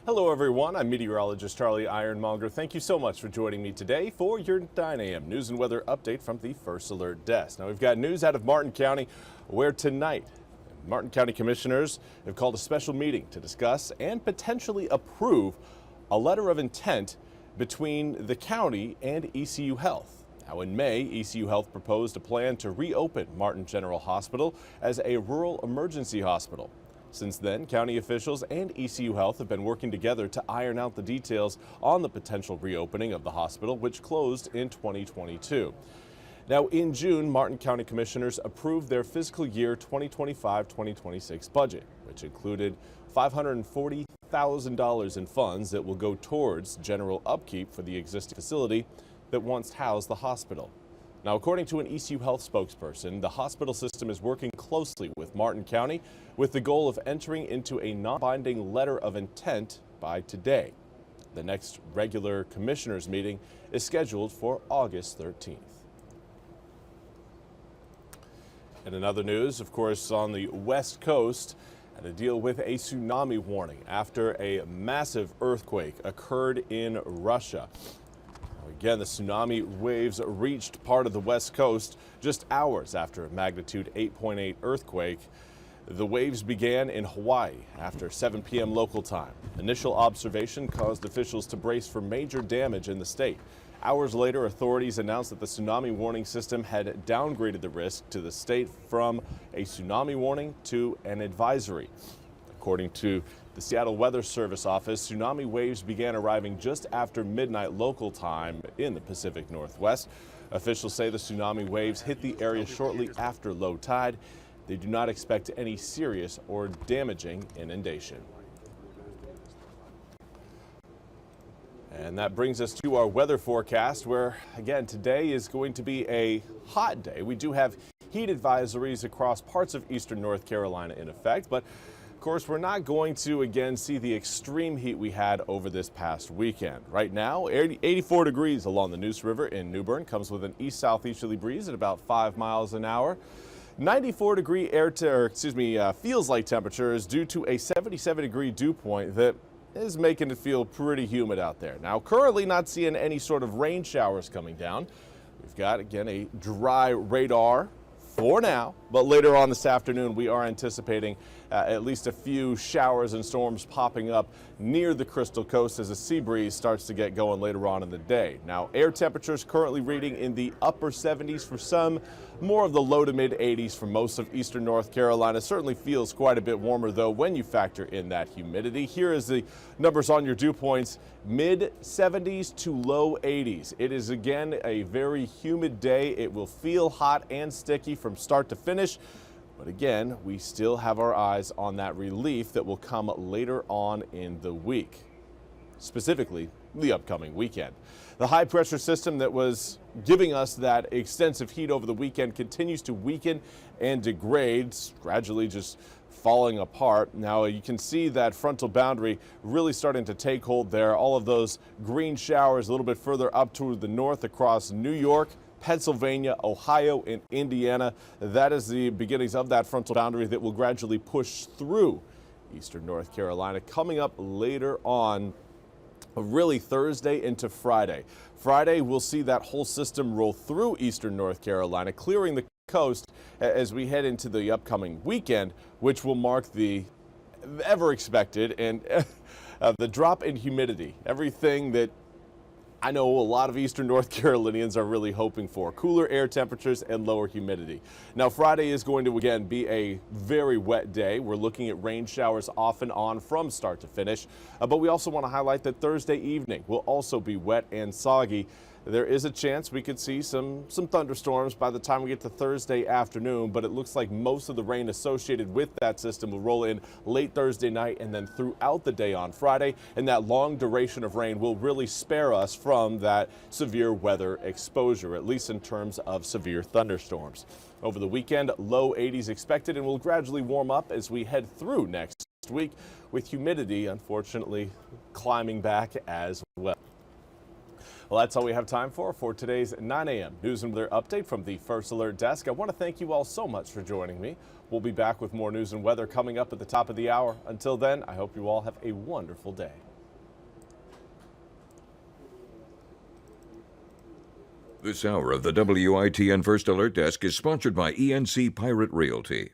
Hello everyone, I'm meteorologist Charlie Ironmonger. Thank you so much for joining me today for your 9 a.m. news and weather update from the First Alert Desk. Now we've got news out of Martin County where tonight Martin County commissioners have called a special meeting to discuss and potentially approve a letter of intent between the county and ECU Health. Now in May, ECU Health proposed a plan to reopen Martin General Hospital as a rural emergency hospital. Since then, county officials and ECU Health have been working together to iron out the details on the potential reopening of the hospital, which closed in 2022. Now, in June, Martin County commissioners approved their fiscal year 2025-2026 budget, which included $540,000 in funds that will go towards general upkeep for the existing facility that once housed the hospital. Now, according to an ECU Health spokesperson, the hospital system is working closely with Martin County with the goal of entering into a non-binding letter of intent by today. The next regular commissioners meeting is scheduled for August 13th. And in other news, of course, on the West Coast, had to deal with a tsunami warning after a massive earthquake occurred in Russia. Again, the tsunami waves reached part of the West Coast just hours after a magnitude 8.8 earthquake. The waves began in Hawaii after 7 p.m. local time. Initial observation caused officials to brace for major damage in the state. Hours later, authorities announced that the tsunami warning system had downgraded the risk to the state from a tsunami warning to an advisory. According to the Seattle Weather Service office, tsunami waves began arriving just after midnight local time in the Pacific Northwest. Officials say the tsunami waves hit the area shortly after low tide. They do not expect any serious or damaging inundation. And that brings us to our weather forecast where, again, today is going to be a hot day. We do have heat advisories across parts of eastern North Carolina in effect, but of course, we're not going to again see the extreme heat we had over this past weekend. Right now, 84 degrees along the Neuse River in New Bern, comes with an east-southeasterly breeze at about 5 miles an hour. 94-degree feels like temperature is due to a 77-degree dew point that is making it feel pretty humid out there. Now, currently not seeing any sort of rain showers coming down. We've got, again, a dry radar for now, but later on this afternoon we are anticipating at least a few showers and storms popping up near the Crystal Coast as a sea breeze starts to get going later on in the day. Now, air temperatures currently reading in the upper 70s for some, more of the low to mid 80s for most of eastern North Carolina. Certainly feels quite a bit warmer though when you factor in that humidity. Here is the numbers on your dew points: mid 70s to low 80s. It is again a very humid day. It will feel hot and sticky from start to finish. But again, we still have our eyes on that relief that will come later on in the week, specifically the upcoming weekend. The high pressure system that was giving us that extensive heat over the weekend continues to weaken and degrade, gradually just falling apart. Now you can see that frontal boundary really starting to take hold there. All of those green showers a little bit further up to the north across New York, Pennsylvania, Ohio, and Indiana. That is the beginnings of that frontal boundary that will gradually push through eastern North Carolina coming up later on, really Thursday into Friday. Friday, we'll see that whole system roll through eastern North Carolina, clearing the coast as we head into the upcoming weekend, which will mark the ever expected and the drop in humidity. Everything that I know a lot of eastern North Carolinians are really hoping for: cooler air temperatures and lower humidity. Now, Friday is going to again be a very wet day. We're looking at rain showers off and on from start to finish, but we also want to highlight that Thursday evening will also be wet and soggy. There is a chance we could see some thunderstorms by the time we get to Thursday afternoon, but it looks like most of the rain associated with that system will roll in late Thursday night and then throughout the day on Friday, and that long duration of rain will really spare us from that severe weather exposure, at least in terms of severe thunderstorms. Over the weekend, low 80s expected, and will gradually warm up as we head through next week, with humidity unfortunately climbing back as well. Well, that's all we have time for today's 9 a.m. news and weather update from the First Alert Desk. I want to thank you all so much for joining me. We'll be back with more news and weather coming up at the top of the hour. Until then, I hope you all have a wonderful day. This hour of the WITN First Alert Desk is sponsored by ENC Pirate Realty.